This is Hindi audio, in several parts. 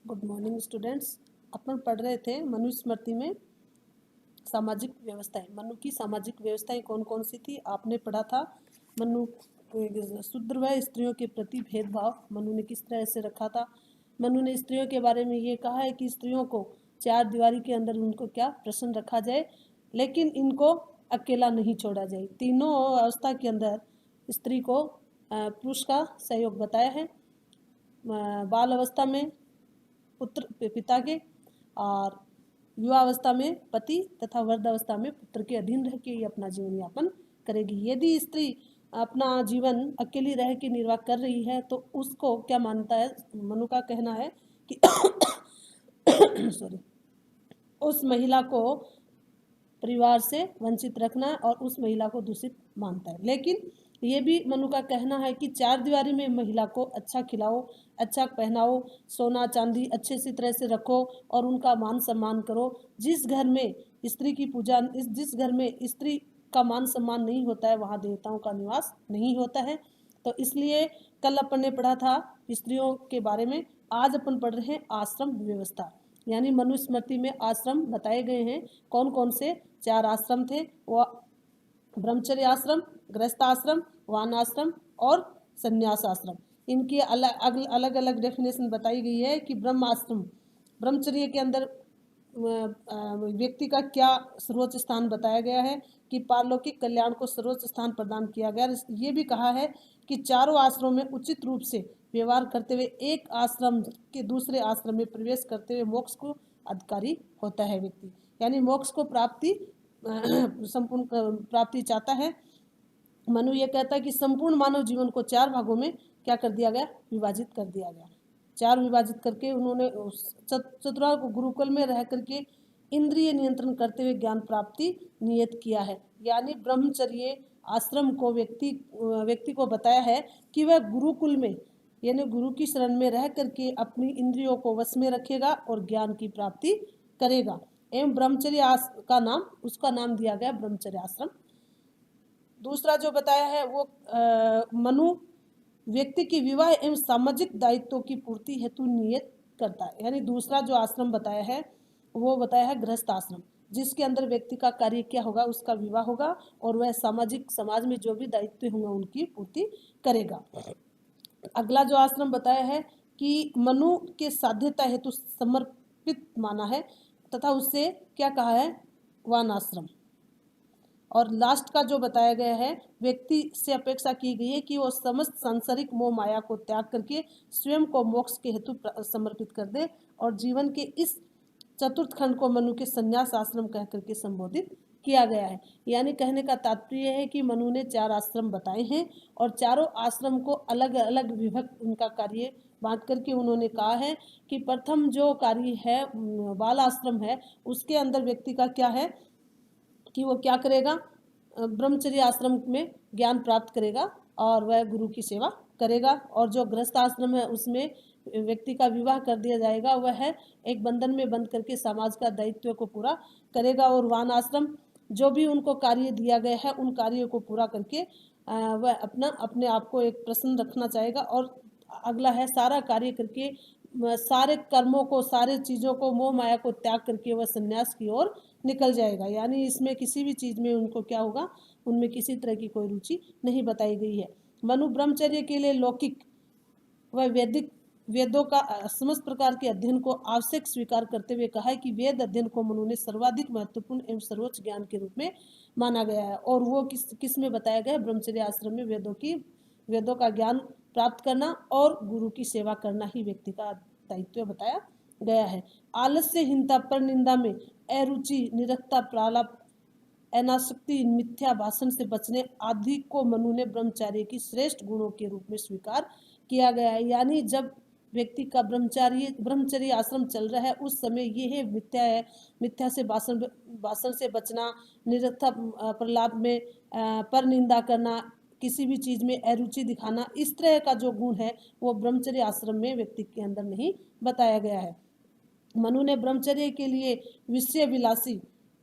Good morning students. अपन पढ़ रहे थे मनुस्मृति में सामाजिक व्यवस्थाएं। मनु की सामाजिक व्यवस्थाएं कौन कौन सी थी आपने पढ़ा था। मनु शूद्र व स्त्रियों के प्रति भेदभाव मनु ने किस तरह से रखा था। मनु ने स्त्रियों के बारे में ये कहा है कि स्त्रियों को चार दीवारी के अंदर उनको क्या प्रसन्न रखा जाए, लेकिन इनको अकेला नहीं छोड़ा जाए। तीनों अवस्था के अंदर स्त्री को पुरुष का सहयोग बताया है। बाल अवस्था में पुत्र पिता के, और युवावस्था में पति तथा वृद्धावस्था में पुत्र के अधीन रह के अपना जीवन यापन करेगी। यदि स्त्री अपना जीवन अकेली रह के निर्वाह कर रही है तो उसको क्या मानता है, मनु का कहना है कि सॉरी, उस महिला को परिवार से वंचित रखना और उस महिला को दूषित मानता है। लेकिन ये भी मनु का कहना है कि चार दीवारी में महिला को अच्छा खिलाओ, अच्छा पहनाओ, सोना चांदी अच्छे से तरह से रखो और उनका मान सम्मान करो। जिस घर में स्त्री की पूजा, जिस घर में स्त्री का मान सम्मान नहीं होता है वहाँ देवताओं का निवास नहीं होता है। तो इसलिए कल अपन ने पढ़ा था स्त्रियों के बारे में, आज अपन पढ़ रहे हैं आश्रम व्यवस्था। यानी मनुस्मृति में आश्रम बताए गए हैं। कौन कौन से चार आश्रम थे, वो ब्रह्मचर्य आश्रम, गृहस्थ आश्रम, वान आश्रम और संन्यास आश्रम। इनकी अलग अलग डेफिनेशन बताई गई है कि ब्रह्म आश्रम, ब्रह्मचर्य के अंदर व्यक्ति का क्या सर्वोच्च स्थान बताया गया है कि पारलौकिक कल्याण को सर्वोच्च स्थान प्रदान किया गया। ये भी कहा है कि चारों आश्रमों में उचित रूप से व्यवहार करते हुए एक आश्रम के दूसरे आश्रम में प्रवेश करते हुए मोक्ष को अधिकारी होता है व्यक्ति। यानी मोक्ष को प्राप्ति संपूर्ण प्राप्ति चाहता है। मनु ये कहता है कि संपूर्ण मानव जीवन को चार भागों में क्या कर दिया गया, विभाजित कर दिया गया। चार विभाजित करके उन्होंने चतुरा को गुरुकुल में रह करके इंद्रिय नियंत्रण करते हुए ज्ञान प्राप्ति नियत किया है। यानी ब्रह्मचर्य आश्रम को व्यक्ति को बताया है कि वह गुरुकुल में यानी गुरु की शरण में रह करके अपनी इंद्रियों को वश में रखेगा और ज्ञान की प्राप्ति करेगा। एवं ब्रह्मचर्य का नाम, उसका नाम दिया गया ब्रह्मचर्य आश्रम। दूसरा जो बताया है वो मनु व्यक्ति की विवाह एवं सामाजिक दायित्वों की पूर्ति हेतु नियत करता है। यानी दूसरा जो आश्रम बताया है वो बताया है गृहस्थ आश्रम, जिसके अंदर व्यक्ति का कार्य क्या होगा, उसका विवाह होगा और वह सामाजिक समाज में जो भी दायित्व होंगे उनकी पूर्ति करेगा। अगला जो आश्रम बताया है कि मनु के साध्यता हेतु समर्पित माना है तथा उससे क्या कहा है, वान आश्रम। और लास्ट का जो बताया गया है, व्यक्ति से अपेक्षा की गई है कि वो समस्त सांसारिक मोह माया को त्याग करके स्वयं को मोक्ष के हेतु समर्पित कर दे। और जीवन के इस चतुर्थ खंड को मनु के संन्यास आश्रम कह करके संबोधित किया गया है। यानी कहने का तात्पर्य है कि मनु ने चार आश्रम बताए हैं और चारों आश्रम को अलग अलग विभक्त उनका कार्य बांट करके उन्होंने कहा है कि प्रथम जो कार्य है बाल आश्रम है, उसके अंदर व्यक्ति का क्या है कि वो क्या करेगा, ब्रह्मचर्य आश्रम में ज्ञान प्राप्त करेगा और वह गुरु की सेवा करेगा। और जो गृहस्थ आश्रम है उसमें व्यक्ति का विवाह कर दिया जाएगा, वह है एक बंधन में बंध करके समाज का दायित्व को पूरा करेगा। और वान आश्रम जो भी उनको कार्य दिया गया है उन कार्यों को पूरा करके वह अपने आप को एक प्रसन्न रखना चाहेगा। और अगला है सारा कार्य करके सारे कर्मों को, सारे चीज़ों को, मोह माया को त्याग करके वह संन्यास की ओर निकल जाएगा। यानी इसमें किसी भी चीज़ में उनको क्या होगा, उनमें किसी तरह की कोई रुचि नहीं बताई गई है। मनु ब्रह्मचर्य के लिए लौकिक व वैदिक वेदों का समस्त प्रकार के अध्ययन को आवश्यक स्वीकार करते हुए कहा है कि वेद अध्ययन को मनु ने सर्वाधिक महत्वपूर्ण एवं सर्वोच्च ज्ञान के रूप में माना गया है। और वो किस में बताया गया है, ब्रह्मचर्य आश्रम में वेदों का ज्ञान प्राप्त करना और गुरु की सेवा करना ही व्यक्ति का दायित्व बताया गया है। आलस्यहीनता, पर निंदा में अरुचि, निरखता, प्रालाप, अनासक्ति, मिथ्या भाषण से बचने आदि को मनु ने ब्रह्मचार्य की श्रेष्ठ गुणों के रूप में स्वीकार किया गया है। यानी जब व्यक्ति का ब्रह्मचर्य आश्रम चल रहा है उस समय ये है मिथ्या से भाषण से बचना, निरखता, प्रलाप में पर निंदा करना, किसी भी चीज़ में अरुचि दिखाना, इस तरह का जो गुण है वो ब्रह्मचर्य आश्रम में व्यक्ति के अंदर नहीं बताया गया है। मनु ने ब्रह्मचर्य के लिए विषय विलासी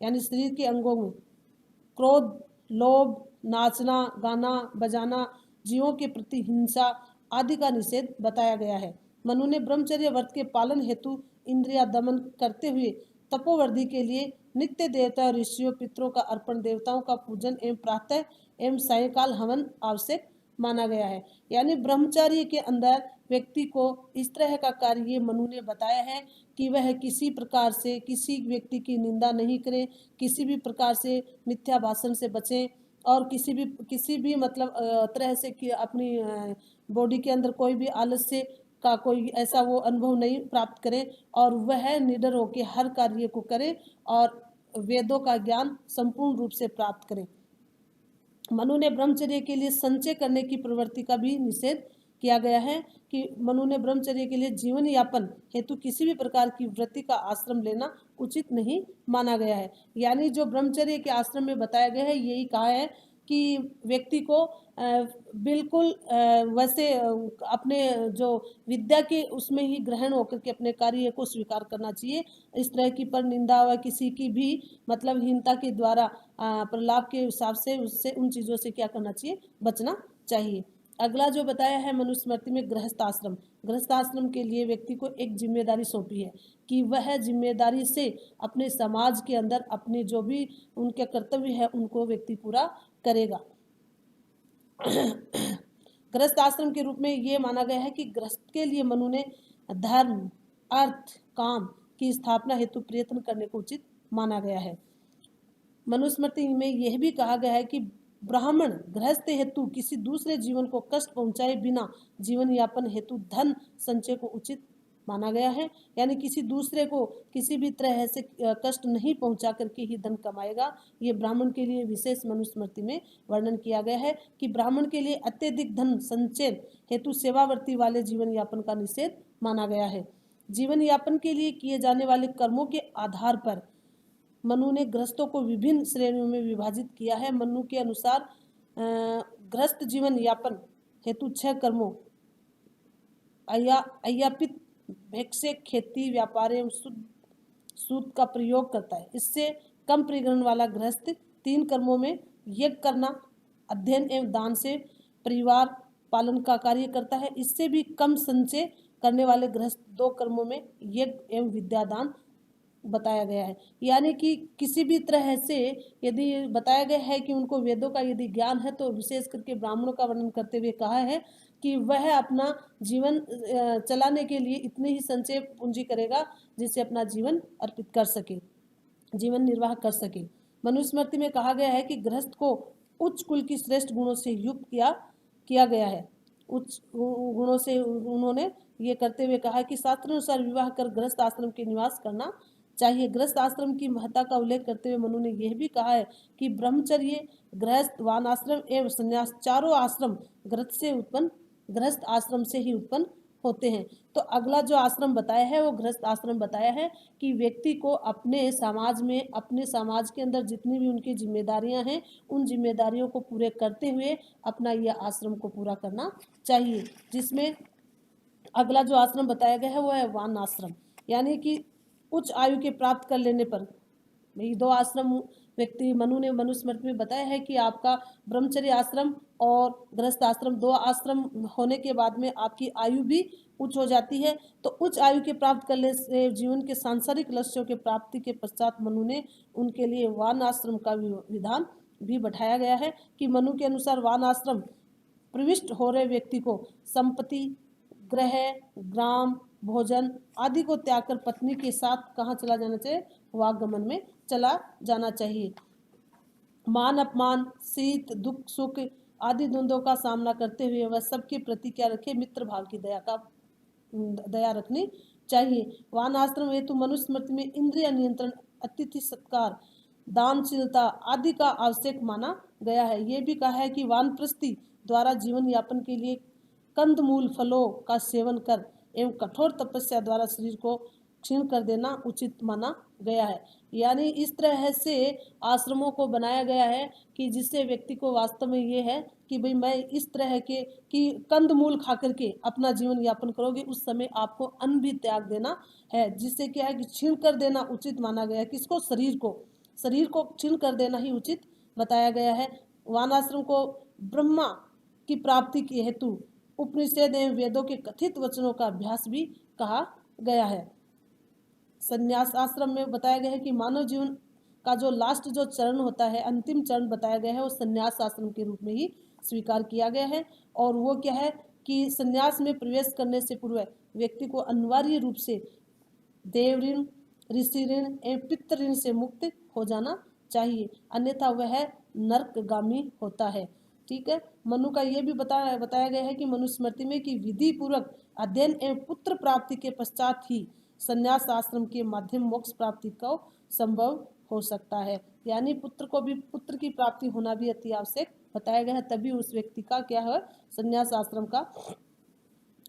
यानी शरीर के अंगों में क्रोध, लोभ, नाचना, गाना, बजाना, जीवों के प्रति हिंसा आदि का निषेध बताया गया है। मनु ने ब्रह्मचर्य व्रत के पालन हेतु इंद्रिया दमन करते हुए तपोवर्धि के लिए नित्य देवता ऋषियों पितरों का अर्पण, देवताओं का पूजन एवं प्रातः एवं सायंकाल हवन आवश्यक माना गया है। यानी ब्रह्मचर्य के अंदर व्यक्ति को इस तरह का कार्य ये मनु ने बताया है कि वह किसी प्रकार से किसी व्यक्ति की निंदा नहीं करे, किसी भी प्रकार से मिथ्या भाषण से बचें और किसी भी मतलब तरह से कि अपनी बॉडी के अंदर कोई भी आलस्य का कोई ऐसा वो अनुभव नहीं प्राप्त करें और वह निडर होकर हर कार्य को करे और वेदों का ज्ञान संपूर्ण रूप से प्राप्त करें। मनु ने ब्रह्मचर्य के लिए संचय करने की प्रवृत्ति का भी निषेध किया गया है कि मनु ने ब्रह्मचर्य के लिए जीवन यापन हेतु किसी भी प्रकार की वृत्ति का आश्रम लेना उचित नहीं माना गया है। यानी जो ब्रह्मचर्य के आश्रम में बताया गया है यही कहा है कि व्यक्ति को बिल्कुल वैसे अपने जो विद्या के उसमें ही ग्रहण होकर के अपने कार्य को स्वीकार करना चाहिए। इस तरह की पर निंदा व किसी की भी मतलब हीनता के द्वारा प्रलाप के हिसाब से उससे उन चीज़ों से क्या करना चाहिए, बचना चाहिए। अगला जो बताया है मनुस्मृति में गृहस्थ आश्रम। गृहस्थ आश्रम के लिए व्यक्ति को एक जिम्मेदारी सौंपी है कि वह जिम्मेदारी से अपने समाज के अंदर अपने जो भी उनके कर्तव्य है उनको व्यक्ति पूरा करेगा। गृहस्थ आश्रम के रूप में ये माना गया है कि गृहस्थ के लिए मनु ने धर्म अर्थ काम की स्थापना हेतु प्रयत्न करने को उचित माना गया है। मनुस्मृति में यह भी कहा गया है कि ब्राह्मण गृहस्थ हेतु किसी दूसरे जीवन को कष्ट पहुंचाए बिना जीवन यापन हेतु धन संचय को उचित माना गया है। यानी किसी दूसरे को किसी भी तरह से कष्ट नहीं पहुंचा करके ही धन कमाएगा। ये ब्राह्मण के लिए विशेष मनुस्मृति में वर्णन किया गया है कि ब्राह्मण के लिए अत्यधिक धन संचय हेतु सेवावर्ती वाले जीवन यापन का निषेध माना गया है। जीवन यापन के लिए किए जाने वाले कर्मों के आधार पर मनु ने गृहस्थों को विभिन्न श्रेणियों में विभाजित किया है। मनु के अनुसार गृहस्थ जीवन यापन हेतु 6 कर्मों अय्यापित भिक्षे खेती व्यापार एवं सूद का प्रयोग करता है। इससे कम परिग्रहण वाला गृहस्थ 3 कर्मों में यज्ञ करना, अध्ययन एवं दान से परिवार पालन का कार्य करता है। इससे भी कम संचय करने वाले गृहस्थ 2 कर्मों में यज्ञ एवं विद्यादान बताया गया है। यानी कि किसी भी तरह से यदि बताया गया है कि उनको वेदों का यदि ज्ञान है तो विशेष करके ब्राह्मणों का वर्णन करते हुए कहा है कि वह अपना जीवन चलाने के लिए इतनी ही संचय पूंजी करेगा जिससे अपना जीवन अर्पित कर सके, जीवन निर्वाह कर सके। मनुस्मृति में कहा गया है कि गृहस्थ को उच्च कुल की श्रेष्ठ गुणों से युक्त किया गया है। उच्च गुणों से उन्होंने ये करते हुए कहा कि शास्त्रानुसार विवाह कर गृहस्थ आश्रम के निवास करना चाहिए। गृहस्थ आश्रम की महत्ता का उल्लेख करते हुए मनु ने यह भी कहा है कि ब्रह्मचर्य गृहस्थ वानआश्रम एवं संन्यास चारों आश्रम गृहस्थ आश्रम से ही उत्पन्न होते हैं। तो अगला जो आश्रम बताया है वो गृहस्थ आश्रम बताया है कि व्यक्ति को अपने समाज में अपने समाज के अंदर जितनी भी उनकी जिम्मेदारियां हैं उन जिम्मेदारियों को पूरे करते हुए अपना यह आश्रम को पूरा करना चाहिए। जिसमें अगला जो आश्रम बताया गया है वो है वान आश्रम। यानी कि उच्च आयु के प्राप्त कर लेने पर ये 2 आश्रम व्यक्ति मनु ने मनुस्मृति में बताया है कि आपका ब्रह्मचर्य आश्रम और गृहस्थ आश्रम 2 आश्रम होने के बाद में आपकी आयु भी उच्च हो जाती है। तो उच्च आयु के प्राप्त करने से जीवन के सांसारिक लक्ष्यों के प्राप्ति के पश्चात मनु ने उनके लिए वान आश्रम का विधान भी बैठाया गया है कि मनु के अनुसार वान आश्रम प्रविष्ट हो रहे व्यक्ति को संपत्ति ग्रह ग्राम भोजन आदि को त्याग कर पत्नी के साथ कहाँ चला जाना चाहिए, वागमन में चला जाना चाहिए। मान अपमान शीत दुख सुख आदि द्वंद्वों का सामना करते हुए वह सबके प्रति क्या रखे, मित्र भाव की दया रखनी चाहिए। वान आश्रम हेतु मनुस्मृति में इंद्रिय नियंत्रण अतिथि सत्कार दानशीलता आदि का आवश्यक माना गया है। ये भी कहा है कि वानप्रस्थी द्वारा जीवन यापन के लिए कंदमूल फलों का सेवन कर एवं कठोर तपस्या द्वारा शरीर को क्षीण कर देना उचित माना गया है। यानी इस तरह से आश्रमों को बनाया गया है कि जिससे व्यक्ति को वास्तव में ये है कि भाई मैं इस तरह के कि कंदमूल खा करके अपना जीवन यापन करोगे उस समय आपको अन्न भी त्याग देना है, जिससे क्या है कि क्षीण कर देना उचित माना गया है। किसको, शरीर को क्षीण कर देना ही उचित बताया गया है। वानाश्रम को ब्रह्मा की प्राप्ति के हेतु उपनिषद एवं वेदों के कथित वचनों का अभ्यास भी कहा गया है। संन्यास आश्रम में बताया गया है कि मानव जीवन का जो लास्ट जो चरण होता है, अंतिम चरण बताया गया है, वो संन्यास आश्रम के रूप में ही स्वीकार किया गया है। और वो क्या है कि संन्यास में प्रवेश करने से पूर्व व्यक्ति को अनिवार्य रूप से देव ऋण, ऋषि ऋण एवं पितृ ऋण से मुक्त हो जाना चाहिए, अन्यथा वह नरकगामी होता है। ठीक है। मनु का ये भी बताया गया है कि मनुस्मृति में कि विधि पूर्वक अध्ययन एवं पुत्र प्राप्ति के पश्चात ही संन्यास आश्रम के माध्यम मोक्ष प्राप्ति को संभव हो सकता है। यानी पुत्र की प्राप्ति होना भी अति आवश्यक बताया गया है, तभी उस व्यक्ति का क्या है, संन्यास आश्रम का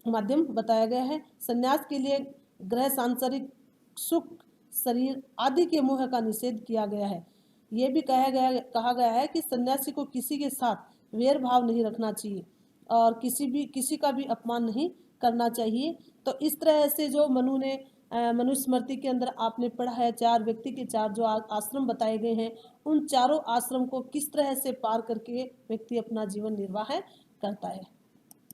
माध्यम बताया गया है। संन्यास के लिए ग्रह, सांसारिक सुख, शरीर आदि के मोह का निषेध किया गया है। ये भी कहा गया है कि सन्यासी को किसी के साथ वैर भाव नहीं रखना चाहिए और किसी का भी अपमान नहीं करना चाहिए। तो इस तरह से जो मनु ने मनुस्मृति के अंदर आपने पढ़ा है, 4 व्यक्ति के 4 जो आश्रम बताए गए हैं, उन चारों आश्रम को किस तरह से पार करके व्यक्ति अपना जीवन निर्वाह करता है।